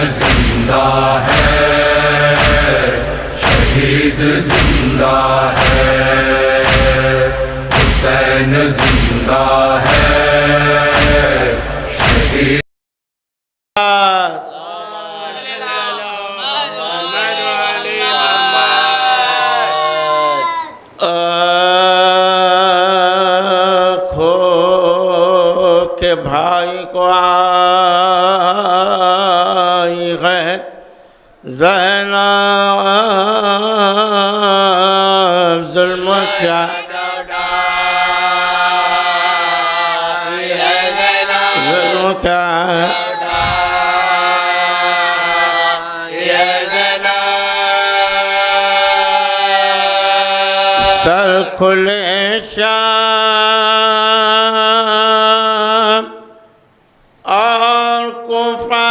زندہ ہے، شہید زندہ ہے، حسین زندہ ہے، شہید کے بھائی کو آئی ہے زینب، ظلم کیا ظلم کیا سر کھلے شام اور کوفہ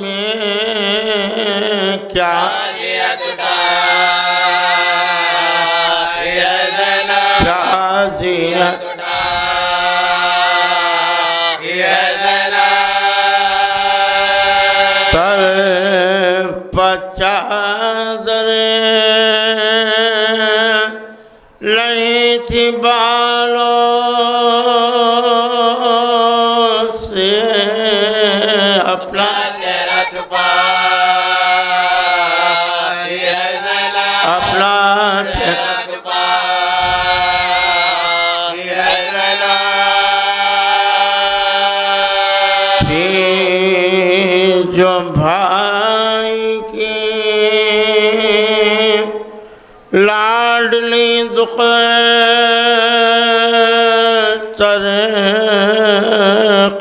میں کیا تعزیت سر چادر نہیں تھی بالوں سے اپنا چہرہ چھپا، اپنا چہرہ چھپا تھی جو بھائی کی لاڈلی دکھ تر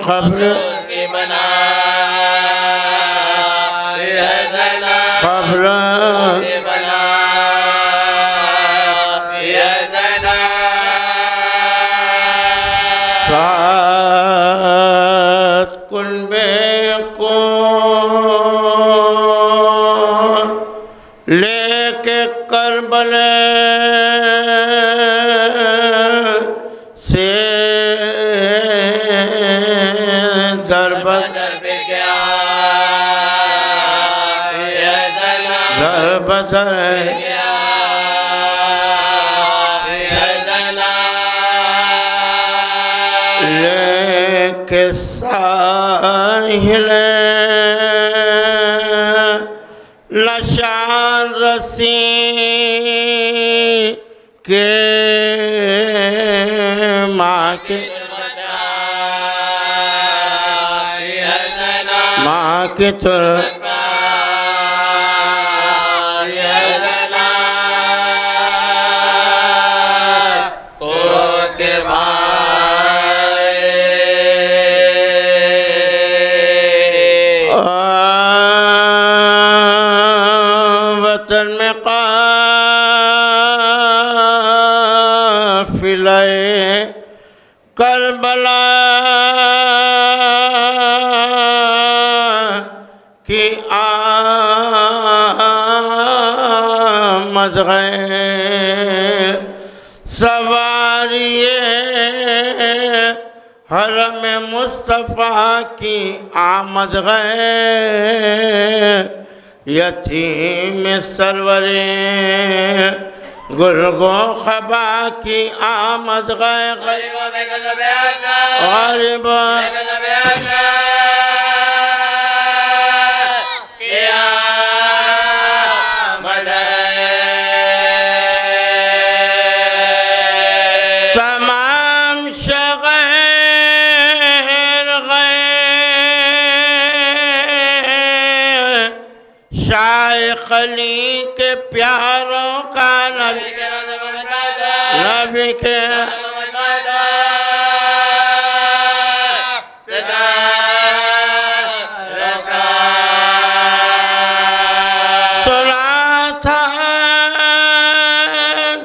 قبر قبر سات کنبے کو لے کے کربلا سے در بدر لے کے ساحل نشان رسی کے ماں کے طرف وطن میں قافلہ کربلا کی آمد ہے، سواری حرم مصطفیٰ کی آمد ہے، یتیم سرور گلگو خبا کی آمد ہے، غریب تمام شغیر غیر شیخ علی کے پیاروں کا نبی کے سنا تھا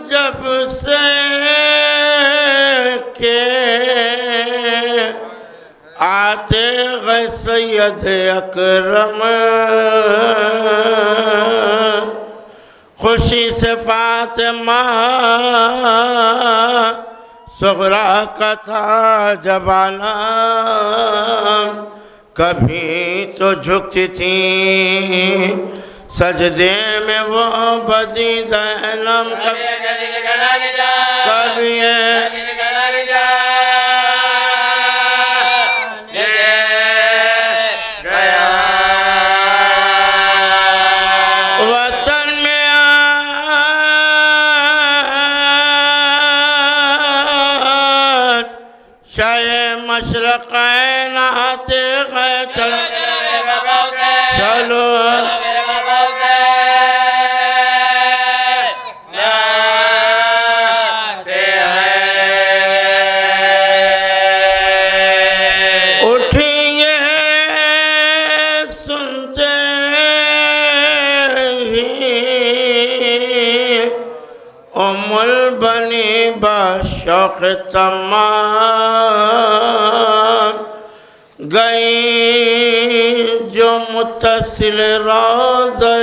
جب سے کہ آتے گئے سید اکرم، خوشی سے فاطمہ سغرا کا تھا جب عالم کبھی تو جھکتی تھی سجدے میں وہ بدی دہنم کبھی وطن میں آج شاہ مشرقین آتے گئے چلو اٹھیں گے سنتے ہی ام البنی بشوق تمام گئی جو متصل روضہ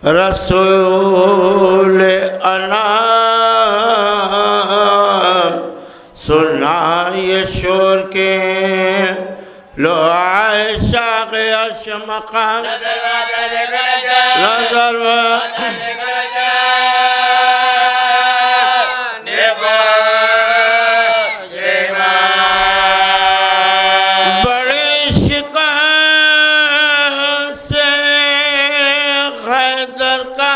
رسول انام سنا یہ شور کے لو عائشہ کے عرش مقام نظر بڑی شکست سے حیدر کا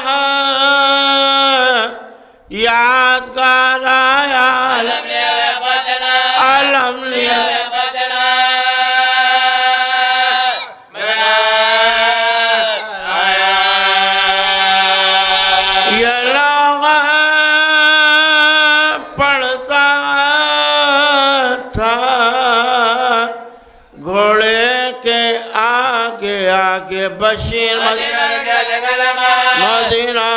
یادگار آیا عالم لیا یہ لوگ پڑھتا تھا گھوڑے کے آگے آگے بشیر مدینہ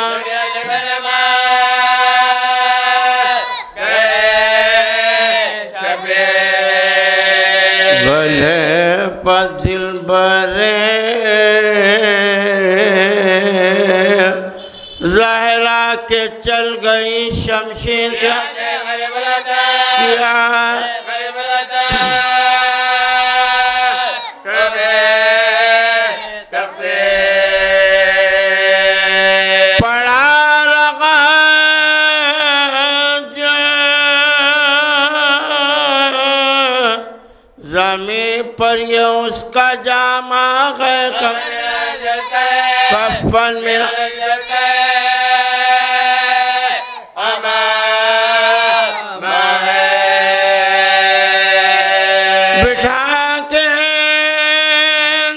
بھلے پذل برے زہرا کے چل گئی شمشیر کیا پڑا رہا زمین پر یہ اس کا جامع ہے کفن میں بٹھا کے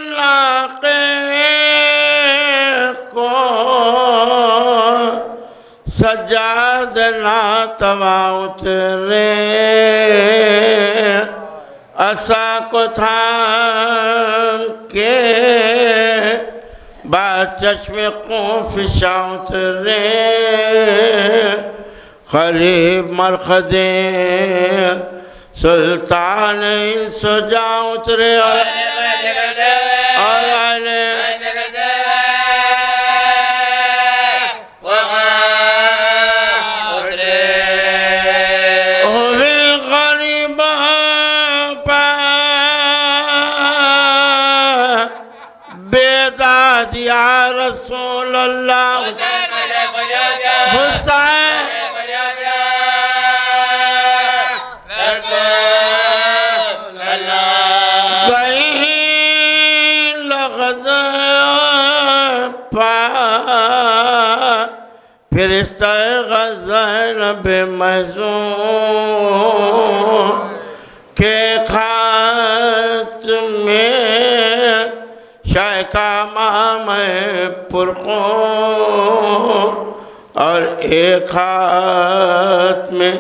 ناقے کو سجاد ناتوا اترے عصا کو تھام کے بعد چشم فشاں اترے قریب مرخد سلطان سجا اترے اور یا رسول اللہ حسین کہیں لغد پا فرشتہ غزینب محزون کے خط میں شاہ کا مام پرخون اور ایک ہاتھ میں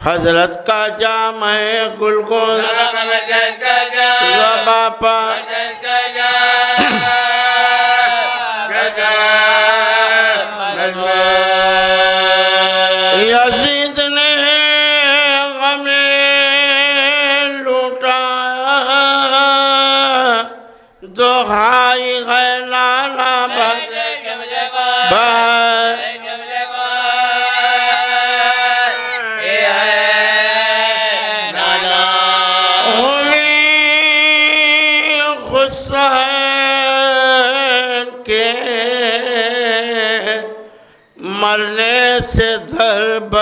حضرت کا جامع گلگون زباپا یزید نے غم لوٹا دہائی ہے نانا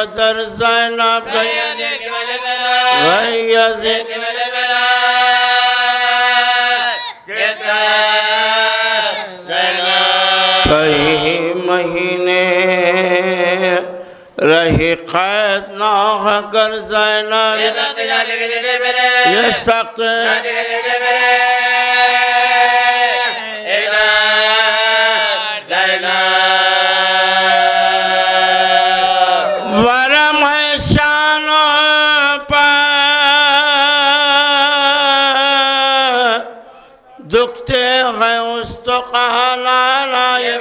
بدر زینب یزید کئی مہینے رہی قید نہ کر زینب یہ سخت ورم ہے شانوں پر دکھتے ہیں استقالانا یہ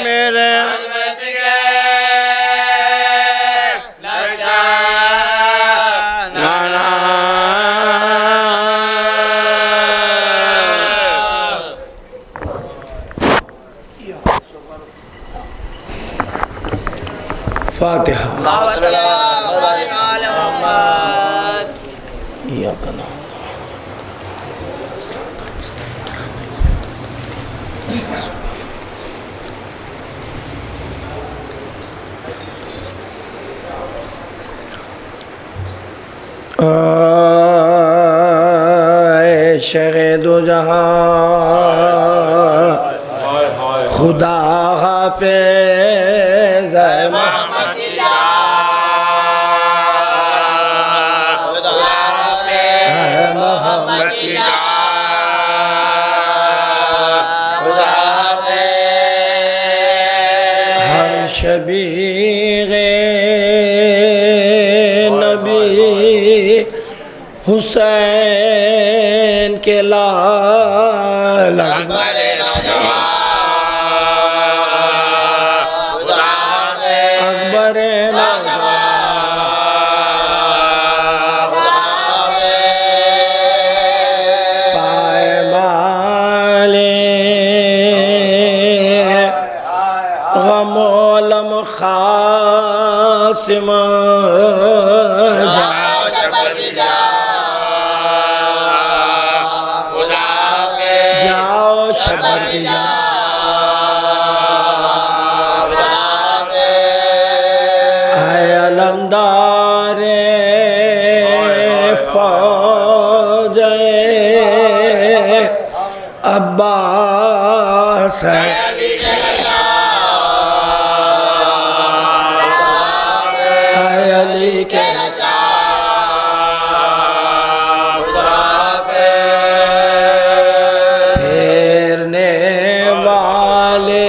میرے فاتحہ ایاک نعبد اے شیخ دو جہاں خدا حافظ محمد ہم شبیغ نبی حسین کے لال اکبر خاسم جاؤ شبر جا اے علمدار فوج عباس ہے پھیرنے والے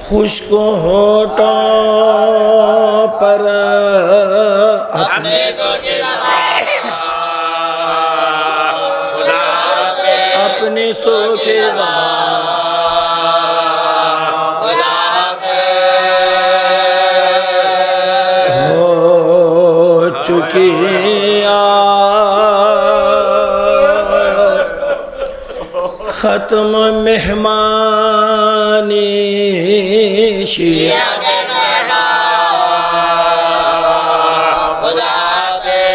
خشک ہونٹوں پر اپنے اپنی سوچے چکی ختم مہمانی شیعہ کے مہمان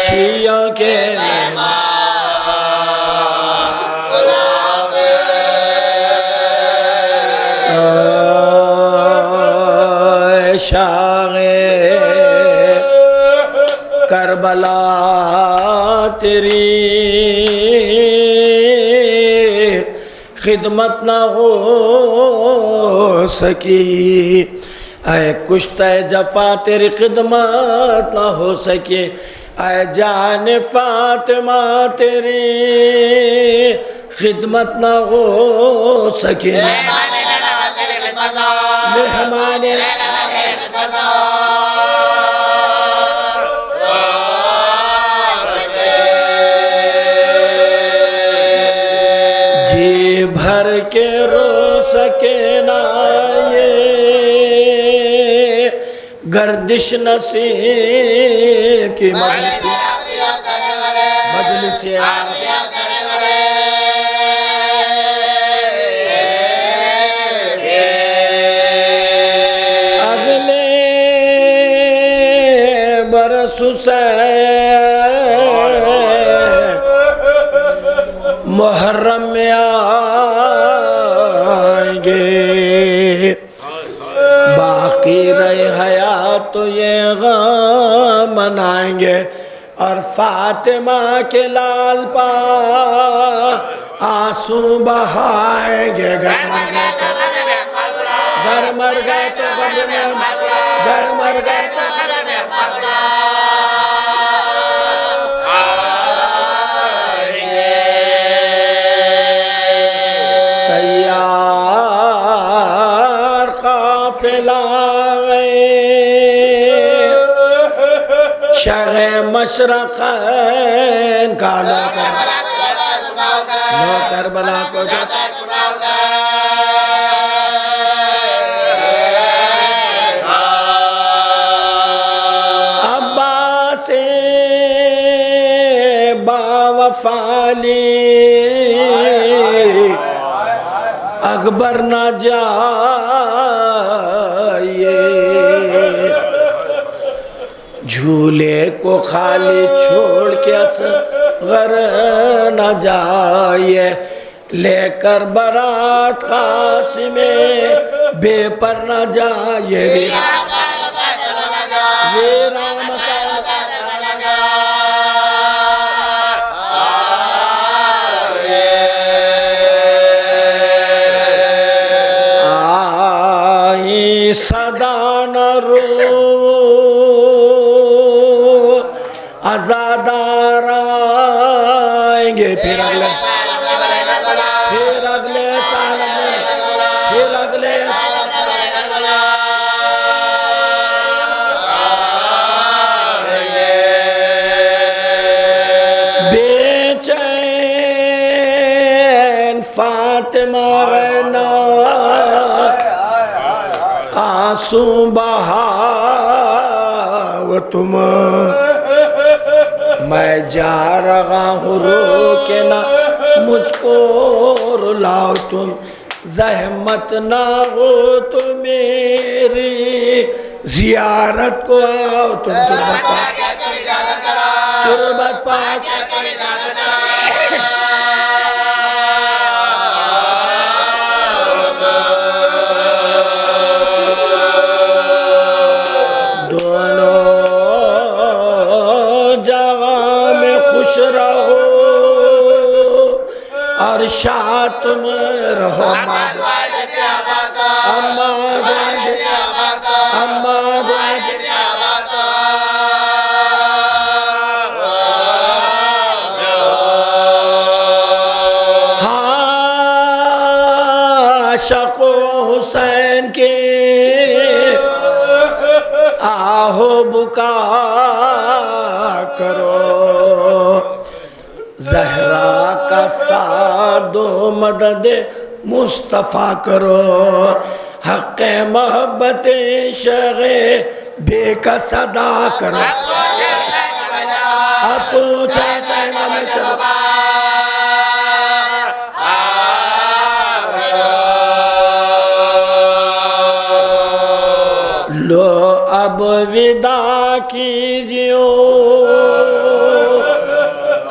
شیعہ کے مہمان شاغ کربلا تیری خدمت نہ ہو سکی اے کشتہ جفا تیری خدمت نہ ہو سکی اے جان فاطمہ تیری خدمت نہ ہو سکی مہمان بھر کے رو سکے نہ یہ گردش نصیب کی مجلس اگلے برس سے محرم میں آئیں گے تو یہ غم منائیں گے اور فاطمہ کے لال پا آنسو بہائیں گے گھر مر گئے تو غم میں گھر مر گئے تو غم میں شاہ مشرقین کا کربلا کو عباس باوفالی اکبر نہ جائے جھولے کو خالی چھوڑ کے اصغر نہ جائے لے کر برات قاسم بے پر نہ جائے ویران آئی صدا نہ رو عزادار آئیں گے پھر اگلے سال پھر اگلے بے چین فاطمہ غینا آنسو بہاو تم میں جا رہا ہوں رو کے نہ مجھ کو رلاؤ تم زحمت نہ ہو تو میری زیارت کو آؤ تم تربت پاک خوش رہو اور شاد میں رہو عاشق حسین کے آہو بکا کرو زہرا کا سعد و مدد مصطفیٰ کرو حق محبت شغ بے کا صدا کرو پوچھا سینہ میں شبہ لو اب وداع کیجیو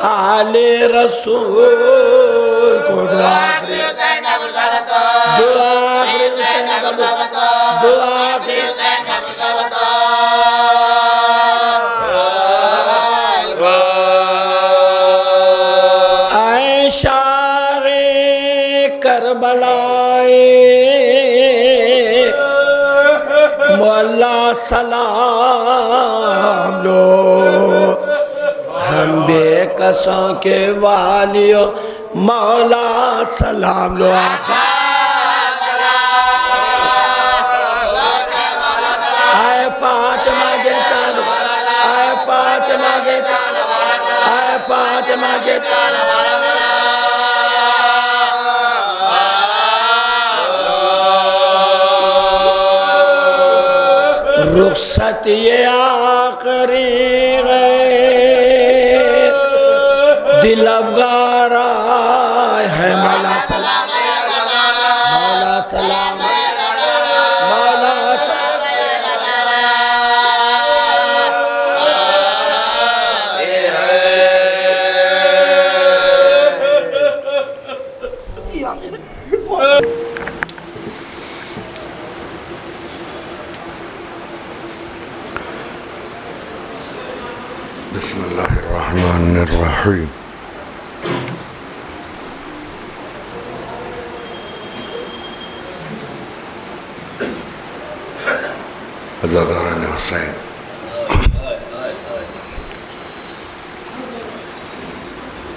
آل رسول کو دعا اے شاہ کربلائے مولا سلام لو ہم بے قصوں کے والیوں مولا سلام لو آئے فاطمہ کے چاند آئے فاطمہ کے چاند آئے فاطمہ کے چاند رخصت یہ آخری ہے دل افغار ہے مولا سلام مولا سلام مولا بسم اللہ الرحمن الرحیم. عزاداران حسین،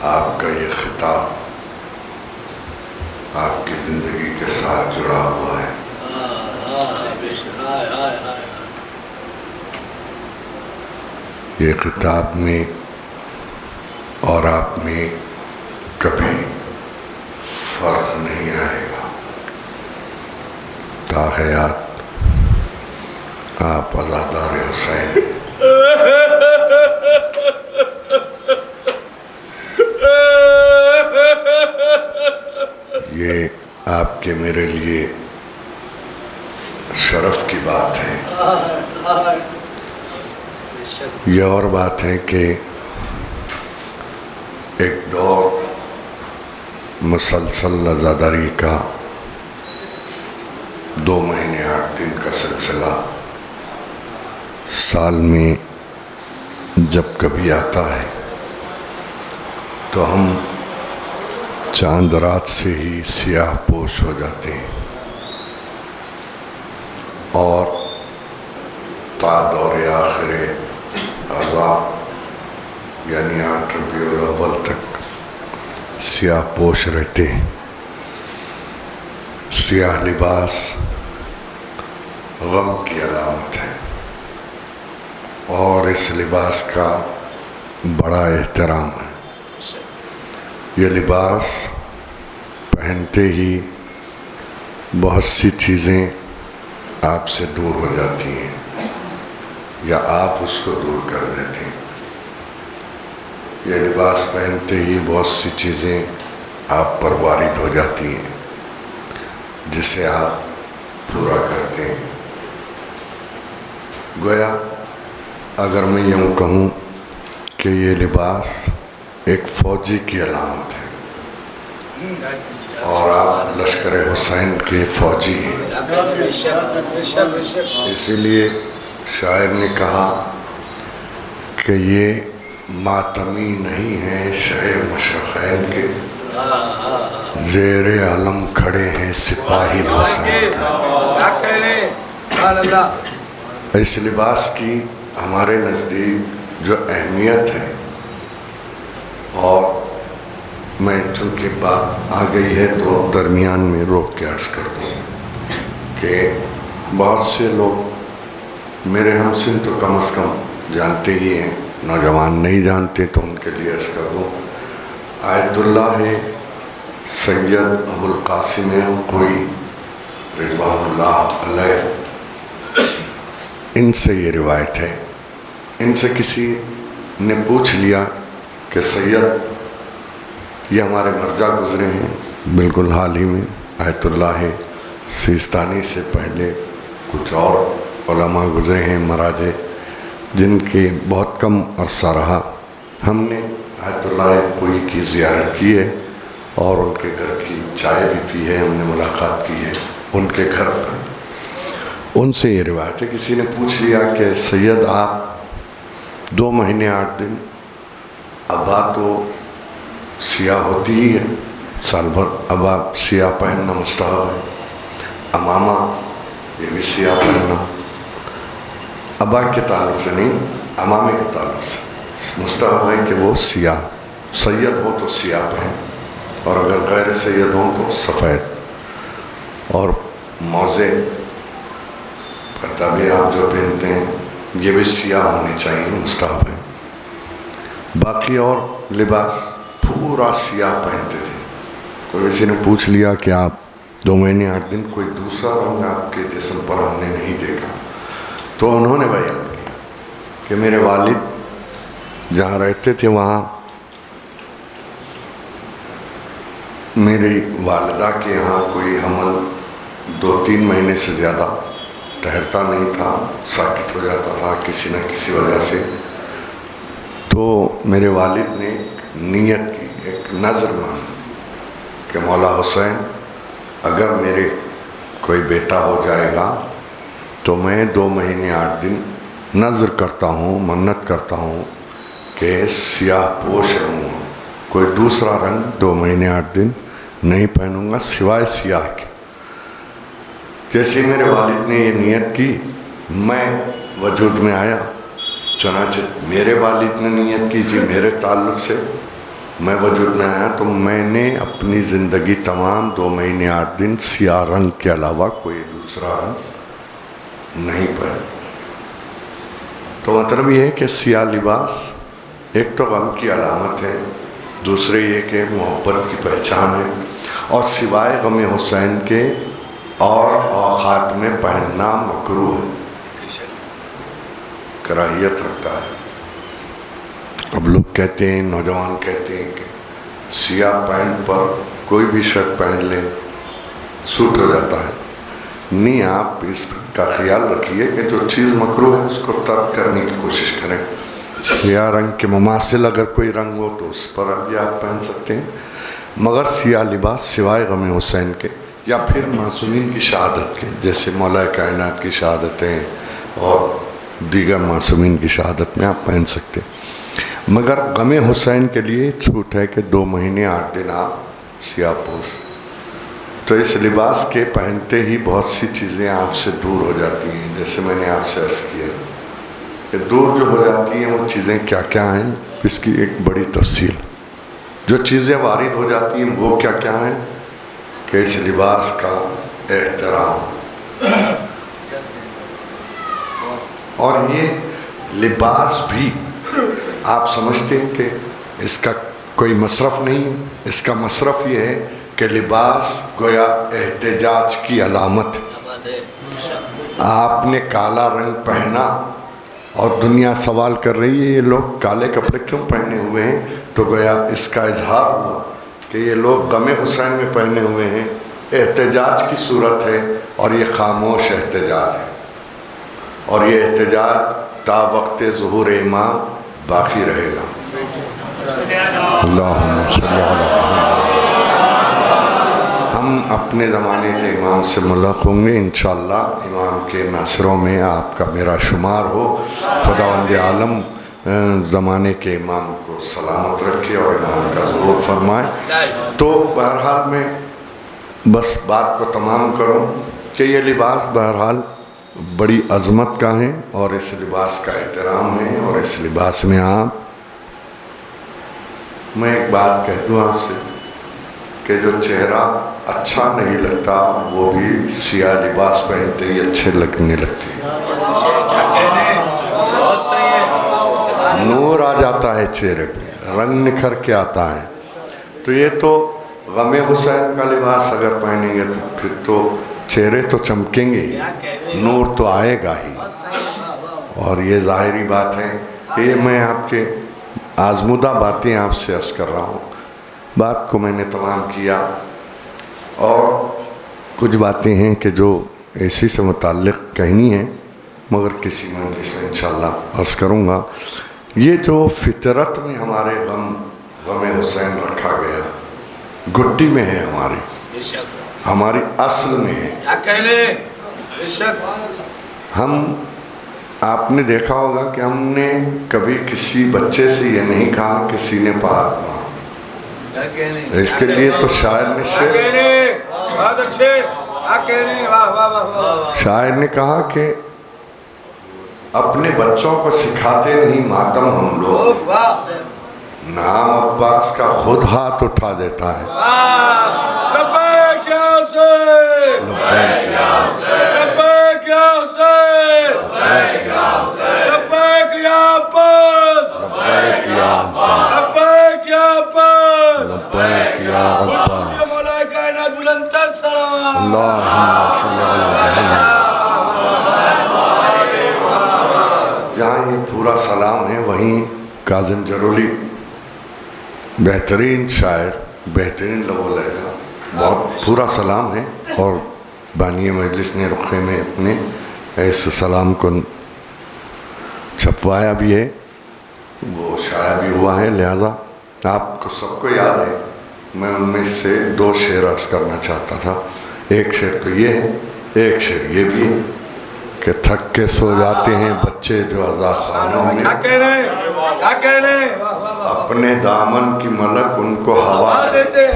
آپ کا یہ خطاب آپ کی زندگی کے ساتھ جڑا ہوا ہے. یہ خطاب میں اور آپ میں کبھی فرق نہیں آئے گا. تا حیات آپ عزادار حسین ہیں. یہ آپ کے میرے لیے شرف کی بات ہے. یہ اور بات ہے کہ ایک دور مسلسل عزاداری کا 2 مہینے 8 دن کا سلسلہ سال میں جب کبھی آتا ہے تو ہم چاند رات سے ہی سیاہ پوش ہو جاتے ہیں اور تا دور آخر اعضاء یعنی 8 ربیع الاول تک سیاہ پوش رہتے ہیں. سیاہ لباس غم کی علامت ہے اور اس لباس کا بڑا احترام ہے. یہ لباس پہنتے ہی بہت سی چیزیں آپ سے دور ہو جاتی ہیں یا آپ اس کو دور کر دیتے ہیں. یہ لباس پہنتے ہی بہت سی چیزیں آپ پر وارد ہو جاتی ہیں جسے آپ پورا کرتے ہیں. گویا اگر میں یوں کہوں کہ یہ لباس ایک فوجی کی علامت ہے اور آپ لشکر حسین کے فوجی ہیں. اسی لیے شاعر نے کہا کہ یہ ماتمی نہیں ہیں شہ مشرقین کے، زیر علم کھڑے ہیں سپاہی حسین کے. اس لباس کی ہمارے نزدیک جو اہمیت ہے، اور میں چونکہ بات آ گئی ہے تو درمیان میں روک کے عرض کر دوں کہ بہت سے لوگ میرے ہمسن تو کم از کم جانتے ہی ہیں، نوجوان نہیں جانتے تو ان کے لیے عرض کر دوں. آیت اللہ سید ابو القاسم کوئی رضوان اللہ علیہ، ان سے یہ روایت ہے. ان سے کسی نے پوچھ لیا کہ سید یہ ہمارے مرجع گزرے ہیں بالکل حال ہی میں، آیت اللہ سیستانی سے پہلے کچھ اور علماء گزرے ہیں مراجع جن کے بہت کم عرصہ رہا. ہم نے آیت اللہ کوئی کی زیارت کی ہے اور ان کے گھر کی چائے بھی پی ہے، ہم نے ملاقات کی ہے ان کے گھر پر. ان سے یہ روایت ہے، کسی نے پوچھ لیا کہ سید آپ 2 مہینے 8 دن، ابا تو سیاہ ہوتی ہی ہے سال بھر، ابا سیاہ پہننا مستحب ہے، امامہ یہ بھی سیاہ پہننا، ابا کے تعلق سے نہیں امامے کے تعلق سے مستحب ہے کہ وہ سیاہ، سید ہو تو سیاہ پہن اور اگر غیر سید ہوں تو سفید. اور موزے کتابیں آپ جو پہنتے ہیں یہ بھی سیاہ ہونے چاہیے، مستحب ہے. باقی اور لباس پورا سیاہ پہنتے تھے. کوئی کسی نے پوچھ لیا کہ آپ 2 مہینے 8 دن کوئی دوسرا رنگ آپ کے جسم پر ہم نے نہیں دیکھا، تو انہوں نے بیان کیا کہ میرے والد جہاں رہتے تھے وہاں میری والدہ کے یہاں کوئی حمل 2-3 مہینے سے زیادہ ٹھہرتا نہیں تھا، ساکت ہو جاتا تھا کسی نہ کسی وجہ سے. تو میرے والد نے ایک نیت کی، ایک نظر مانی کہ مولا حسین اگر میرے کوئی بیٹا ہو جائے گا تو میں 2 مہینے 8 دن نظر کرتا ہوں، منت کرتا ہوں کہ سیاہ پوش رہوں گا، کوئی دوسرا رنگ 2 مہینے 8 دن نہیں پہنوں گا سوائے سیاہ کے۔ جیسے میرے والد نے یہ نیت کی میں وجود میں آیا، چنانچہ میرے والد نے نیت کی جی میرے تعلق سے میں وجود میں آیا تو میں نے اپنی زندگی تمام 2 مہینے 8 دن سیاہ رنگ کے علاوہ کوئی دوسرا رنگ نہیں پہنا۔ تو مطلب یہ ہے کہ سیاہ لباس ایک تو غم کی علامت ہے، دوسرے یہ کہ محبت کی پہچان ہے، اور سوائے غم حسین کے اور اوقات میں پہننا مکروہ ہے، کراہیت رکھتا ہے۔ اب لوگ کہتے ہیں، نوجوان کہتے ہیں کہ سیاہ پینٹ پر کوئی بھی شرٹ پہن لے سوٹ ہو جاتا ہے۔ نہیں، آپ اس کا خیال رکھیے کہ جو چیز مکروہ ہے اس کو ترک کرنے کی کوشش کریں۔ سیاہ رنگ کے مماثل اگر کوئی رنگ ہو تو اس پر ابھی آپ پہن سکتے ہیں، مگر سیاہ لباس سوائے غم حسین کے یا پھر معصومین کی شہادت کے، جیسے مولا کائنات کی شہادتیں اور دیگر معصومین کی شہادت میں آپ پہن سکتے ہیں، مگر غم حسین کے لیے چھوٹ ہے کہ 2 مہینے 8 دن آپ سیاہ پوش۔ تو اس لباس کے پہنتے ہی بہت سی چیزیں آپ سے دور ہو جاتی ہیں، جیسے میں نے آپ سے عرض کیا کہ دور جو ہو جاتی ہیں وہ چیزیں کیا کیا ہیں، اس کی ایک بڑی تفصیل۔ جو چیزیں وارد ہو جاتی ہیں وہ کیا کیا ہیں کہ اس لباس کا احترام، اور یہ لباس بھی آپ سمجھتے ہیں کہ اس کا کوئی مصرف نہیں ہے، اس کا مصرف یہ ہے کہ لباس گویا احتجاج کی علامت ہے۔ آپ نے کالا رنگ پہنا اور دنیا سوال کر رہی ہے یہ لوگ کالے کپڑے کیوں پہنے ہوئے ہیں، تو گویا اس کا اظہار ہوا کہ یہ لوگ غم حسین میں پہنے ہوئے ہیں، احتجاج کی صورت ہے، اور یہ خاموش احتجاج ہے، اور یہ احتجاج تا وقت ظہور امام باقی رہے گا۔ اللہم صلی علی محمد۔ ہم اپنے زمانے کے امام سے ملحق ہوں گے انشاءاللہ، امام کے ناصروں میں آپ کا میرا شمار ہو۔ خداوند عالم زمانے کے امام کو سلامت رکھے اور امام کا ظہور فرمائے۔ تو بہرحال میں بس بات کو تمام کروں کہ یہ لباس بہرحال بڑی عظمت کا ہے، اور اس لباس کا احترام ہے، اور اس لباس میں آپ، میں ایک بات کہہ دوں آپ سے کہ جو چہرہ اچھا نہیں لگتا وہ بھی سیاہ لباس پہنتے ہی اچھے لگنے لگتے ہیں۔ نور آ جاتا ہے چہرے پہ، رنگ نکھر کے آتا ہے۔ تو یہ تو غم حسین کا لباس اگر پہنیں گے تو پھر تو چہرے تو چمکیں گے ہی، نور تو آئے گا ہی، اور یہ ظاہری بات ہے کہ یہ میں آپ کے آزمودہ باتیں آپ سے عرض کر رہا ہوں۔ بات کو میں نے تمام کیا، اور کچھ باتیں ہیں کہ جو اسی سے متعلق کہنی ہیں، مگر کسی مجلس میں انشاءاللہ عرض کروں گا۔ یہ جو فطرت میں ہمارے غم حسین رکھا گیا، گٹی میں ہے ہماری اصل میں ہے۔ آپ نے دیکھا ہوگا کہ ہم نے کبھی کسی بچے سے یہ نہیں کہا کہ سینے پہ ہاتھ مارو، اس کے لیے تو شاعر نے کہا کہ اپنے بچوں کو سکھاتے نہیں ماتم ہم لوگ، نام عباس کا خود ہاتھ اٹھا دیتا ہے۔ لبیک یا حسین، لبیک یا حسین، لبیک یا حسین، لبیک یا حسین، لبیک یا عباس، لبیک یا عباس، لبیک یا عباس، لبیک یا عباس، مولا کائنات بلند تر سلام، اللہم صلی علی محمد۔ جہاں یہ پورا سلام ہے وہیں کاظم جرولی بہترین شاعر، بہترین لب و لہجہ، بہت پورا سلام ہے، اور بانی مجلس نے رقعے میں اپنے اس سلام کو چھپوایا بھی ہے، وہ شائع بھی ہوا ہے، لہذا آپ کو سب کو یاد ہے۔ میں ان میں سے 2 شعر عرض کرنا چاہتا تھا۔ ایک شعر تو یہ ہے، ایک شعر یہ بھی ہے کہ تھک کے سو جاتے ہیں بچے جو عزا خانوں میں، کیا کہنے اپنے دامن کی ملک ان کو ہوا دیتے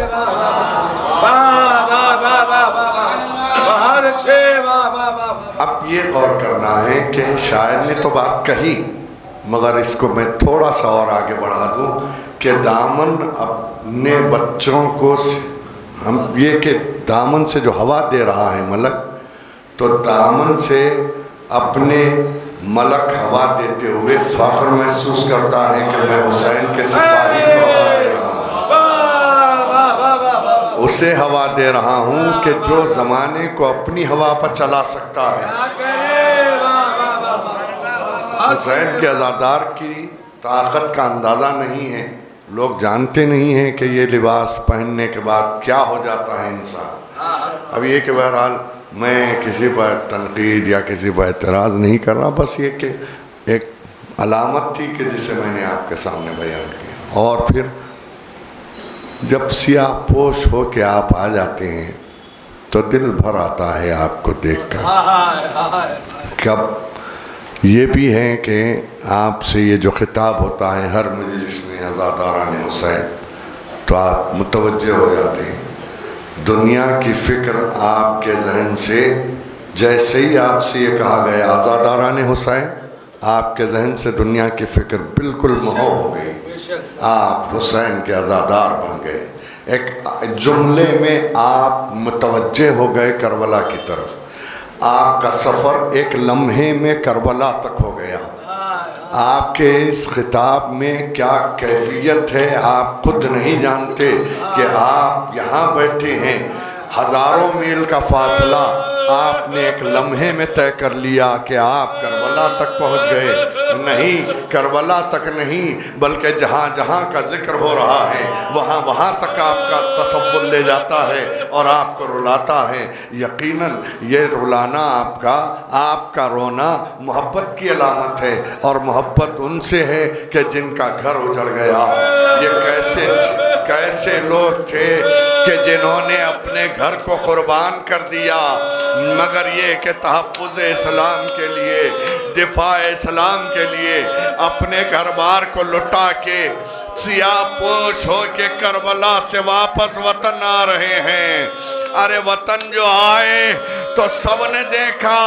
بہت اچھے اب یہ غور کرنا ہے کہ شاعر نے تو بات کہی مگر اس کو میں تھوڑا سا اور آگے بڑھا دوں کہ دامن اپنے بچوں کو ہم یہ کہ دامن سے جو ہوا دے رہا ہے ملک تو دامن سے اپنے ملک ہوا دیتے ہوئے فخر محسوس کرتا ہے کہ میں حسین کے سپاہی کو ہوا دے رہا ہوں، اسے ہوا دے رہا ہوں کہ جو زمانے کو اپنی ہوا پر چلا سکتا ہے۔ حسین کے عزادار کی طاقت کا اندازہ نہیں ہے، لوگ جانتے نہیں ہیں کہ یہ لباس پہننے کے بعد کیا ہو جاتا ہے انسان۔ اب یہ کہ بہرحال میں کسی پر تنقید یا کسی پر اعتراض نہیں کر رہا، بس یہ کہ ایک علامت تھی کہ جسے میں نے آپ کے سامنے بیان کیا۔ اور پھر جب سیاہ پوش ہو کے آپ آ جاتے ہیں تو دل بھر آتا ہے آپ کو دیکھ کر۔ کب یہ بھی ہے کہ آپ سے یہ جو خطاب ہوتا ہے ہر مجلس میں عزاداران حسین تو آپ متوجہ ہو جاتے ہیں، دنیا کی فکر آپ کے ذہن سے جیسے ہی آپ سے یہ کہا گیا عزاداران حسین، آپ کے ذہن سے دنیا کی فکر بالکل محو ہو گئی، آپ حسین کے عزادار بن گئے۔ ایک جملے میں آپ متوجہ ہو گئے کربلا کی طرف، آپ کا سفر ایک لمحے میں کربلا تک ہو گیا۔ آپ کے اس خطاب میں کیا کیفیت ہے آپ خود نہیں جانتے کہ آپ یہاں بیٹھے ہیں، ہزاروں میل کا فاصلہ آپ نے ایک لمحے میں طے کر لیا کہ آپ کربلا تک پہنچ گئے۔ نہیں، کربلا تک نہیں بلکہ جہاں جہاں کا ذکر ہو رہا ہے وہاں وہاں تک آپ کا تصور لے جاتا ہے اور آپ کو رلاتا ہے۔ یقیناً یہ رلانا آپ کا رونا محبت کی علامت ہے، اور محبت ان سے ہے کہ جن کا گھر اجڑ گیا۔ یہ کیسے لوگ تھے کہ جنہوں نے اپنے گھر کو قربان کر دیا مگر یہ کہ تحفظ اسلام کے لیے، دفاع اسلام کے لیے اپنے گھر بار کو لٹا کے سیاہ پوش ہو کے کربلا سے واپس وطن آ رہے ہیں۔ ارے وطن جو آئے تو سب نے دیکھا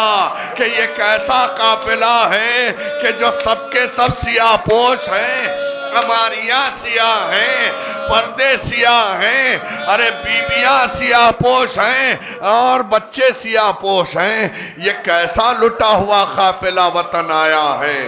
کہ یہ کیسا قافلہ ہے کہ جو سب کے سب سیاہ پوش ہیں، ہماریاں سیاہ ہیں، پردے سیاہ ہیں، ارے بیبیاں سیاہ پوش ہیں اور بچے سیاہ پوش ہیں۔ یہ کیسا لٹا ہوا قافلہ وطن آیا ہے۔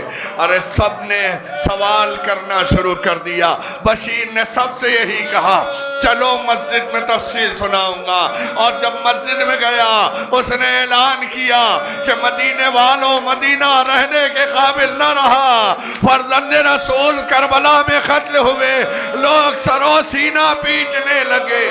ارے سب نے سوال کرنا شروع کر دیا۔ بشیر نے سب سے یہی کہا چلو مسجد میں تفصیل سناؤں گا، اور جب مسجد میں گیا اس نے اعلان کیا کہ مدینے والوں، مدینہ رہنے کے قابل نہ رہا، فرزند رسول کربلا میں قتل ہوئے، لوگ سرو سینہ پیٹنے لگے۔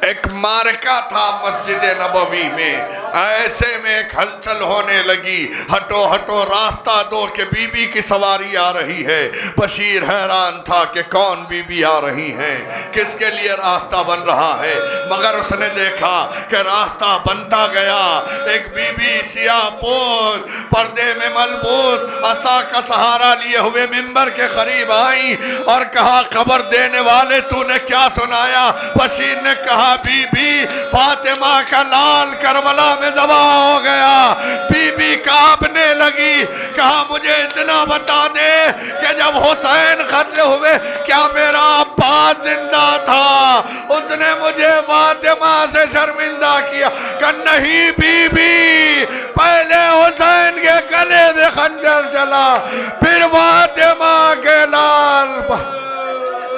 ایک مارکہ تھا مسجد نبوی میں، ایسے میں ایک ہلچل ہونے لگی، ہٹو ہٹو راستہ دو کہ بی بی کی سواری آ رہی ہے۔ بشیر حیران تھا کہ کون بی بی آ رہی ہیں، کس کے لیے راستہ بن رہا ہے، مگر اس نے دیکھا کہ راستہ بنتا گیا۔ ایک بی بی سیاہ پوش، پردے میں ملبوس، عصا کا سہارا لیے ہوئے منبر کے قریب آئیں اور کہا خبر دینے والے تو نے کیا سنایا؟ بشیر نے کہا بی بی فاطمہ کا لال کربلا میں ذبح ہو گیا۔ بی بی کانپنے لگی، کہا مجھے اتنا بتا دے کہ جب حسین قتل ہوئے کیا میرا عباس زندہ تھا؟ اس نے مجھے فاطمہ سے شرمندہ کیا کہ نہیں بی بی، پہلے حسین کے گلے میں خنجر چلا، پھر فاطمہ کے لال پر،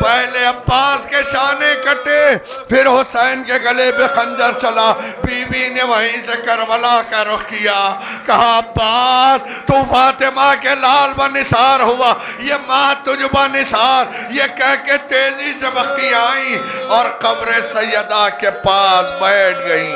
پہلے عباس کے شانے کٹے پھر حسین کے گلے پہ خنجر چلا۔ بی بی نے وہیں سے کربلا کا رخ کیا، کہا عباس تو فاطمہ کے لال بنثار ہوا، یہ ماں تجھ بنثار، یہ کہہ کے تیزی سے بکی آئیں اور قبر سیدہ کے پاس بیٹھ گئیں۔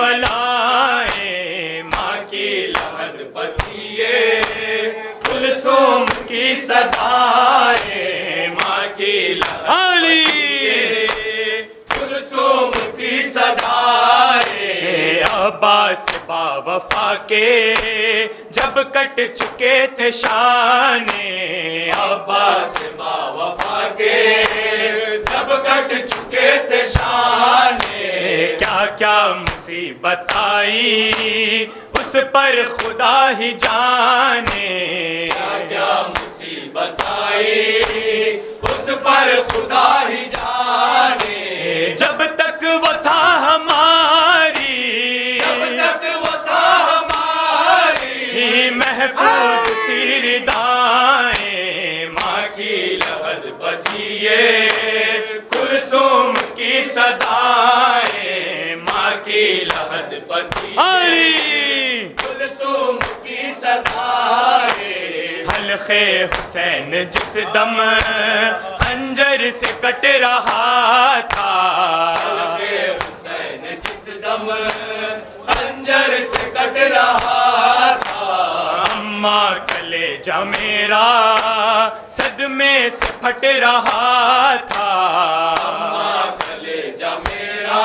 بلائیں ماں کی لحد پتیے کلثوم کی صدائیں ماں کی لحد پتیے کلثوم کی صدائیں عباس با وفا کے جب کٹ چکے تھے شانے عباس با وفا کے جب کٹ چکے تھے شانے کیا کیا مصیبت آئی اس پر خدا ہی جانے کیا کیا مصیبت آئی اس پر خدا ہی جانے جب تک وہ تھا ہماری جب تک وہ تھا ہماری محفوظ تھی ردائیں ماں کی لحد بجیے کلثوم کی صدائیں ماں کی لحد بجیے کلثوم کی صدائیں حلق حسین جس دم خنجر سے کٹ رہا تھا حلق حسین جس دم خنجر سے کٹ رہا تھا اماں کلیجہ میرا صدمے سے پھٹ رہا تھا اماں کلیجہ میرا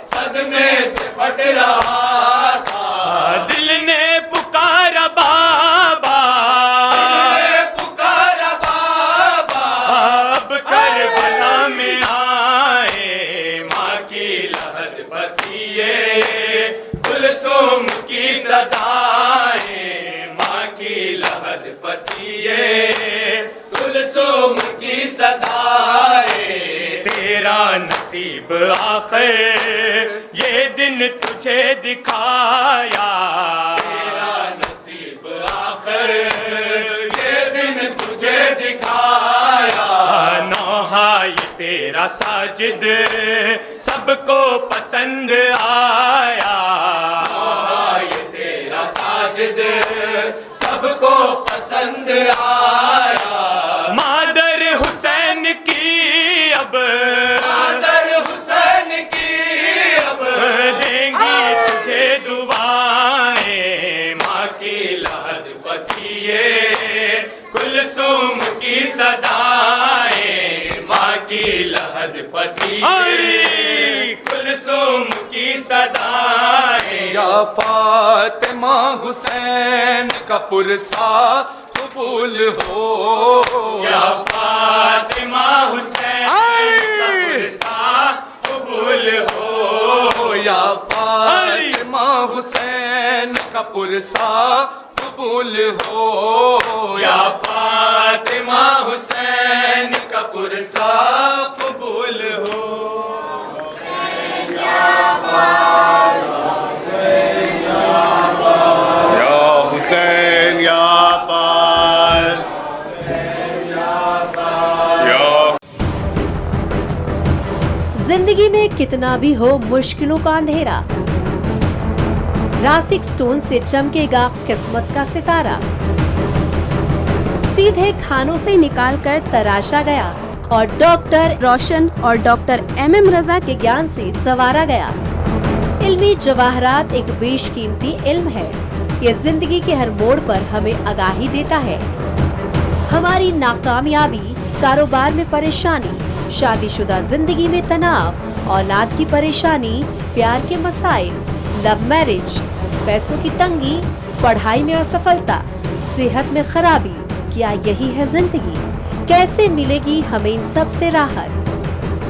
صدمے سے پھٹ رہا تھا دل نے پکارا بابا دل نے پکارا بابا اب کربلا میں آئے ماں کی لحد بتیے کلثوم کی صدائیں ماں کی لحد بتیے کلثوم کی صدائیں تیرا نصیب آخر یہ دن تجھے دکھایا تیرا نصیب آخر یہ دن تجھے دکھایا نوحہ یہ تیرا ساجد سب کو پسند آیا نوحہ یہ تیرا ساجد سب کو پسند آیا مادر حسین کی اب مادر حسین کی اب دیں گی تجھے دعائیں ماں کی لحد بتیے کلثوم کی صدائیں ماں کی لحد بتیے کلثوم کی صدائیں یا فاطمہ حسین کا پرسا قبول ہو یا فاطمہ حسین کا پرسا قبول ہو یا فاطمہ حسین کا پرسا قبول ہو یا فاطمہ حسین کا پرسا قبول ہو یا حسین یا عباس زندگی میں کتنا بھی ہو مشکلوں کا اندھیرا راسک سٹون سے چمکے گا قسمت کا ستارہ سیدھے کھانوں سے نکال کر تراشا گیا اور ڈاکٹر روشن اور ڈاکٹر ایم رضا کے گیان سے سنوارا گیا علمی جواہرات ایک بیش قیمتی علم ہے یہ زندگی کے ہر موڑ پر ہمیں آگاہی دیتا ہے ہماری ناکامیابی کاروبار میں پریشانی شادی شدہ زندگی میں تناؤ اولاد کی پریشانی پیار کے مسائل لو میرج پیسوں کی تنگی پڑھائی میں اسفلتا صحت میں خرابی کیا یہی ہے زندگی کیسے ملے گی ہمیں ان سب سے راحت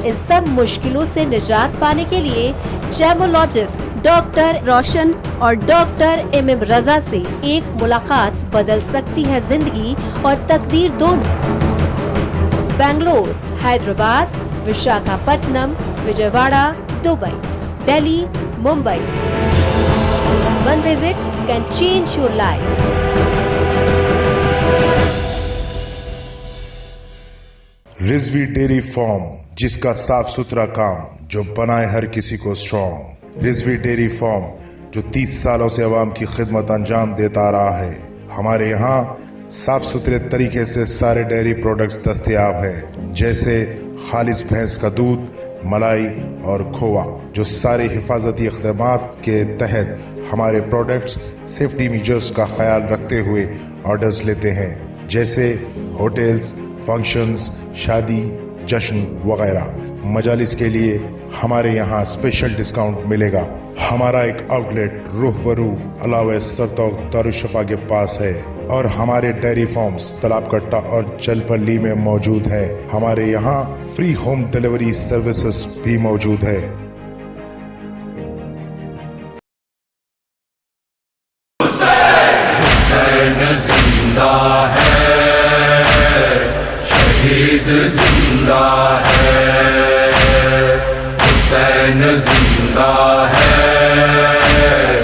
ان سب مشکلوں سے نجات پانے کے لیے جیمولوجسٹ ڈاکٹر روشن اور ڈاکٹر ایم رضا سے ایک ملاقات بدل سکتی ہے زندگی اور تقدیر دونوں بنگلور حیدرآباد وشاکھاپٹنم وجے Dubai Delhi Mumbai One visit can change your life. Rizvi dairy farm جس کا صاف ستھرا کام جو بنائے ہر کسی کو اسٹرانگ رضوی ڈیری فارم جو 30 سالوں سے عوام کی خدمت انجام دیتا رہا ہے ہمارے یہاں صاف ستھرے طریقے سے سارے ڈیری پروڈکٹس دستیاب ہیں جیسے خالص بھینس کا دودھ ملائی اور کھووا، جو سارے حفاظتی اقدامات کے تحت ہمارے پروڈکٹس سیفٹی میجرز کا خیال رکھتے ہوئے آرڈرز لیتے ہیں، جیسے ہوٹلز، فنکشنز، شادی، جشن وغیرہ۔ مجالس کے لیے ہمارے یہاں اسپیشل ڈسکاؤنٹ ملے گا۔ ہمارا ایک آؤٹ لیٹ روح برو علاوہ سرتوق دارالشفا کے پاس ہے، اور ہمارے ڈیری فارمز تلاب کٹا اور چلپلی میں موجود ہے۔ ہمارے یہاں فری ہوم ڈیلیوری سروسز بھی موجود ہے۔ حسین زندہ ہے، شہید زندہ ہے، حسین زندہ ہے،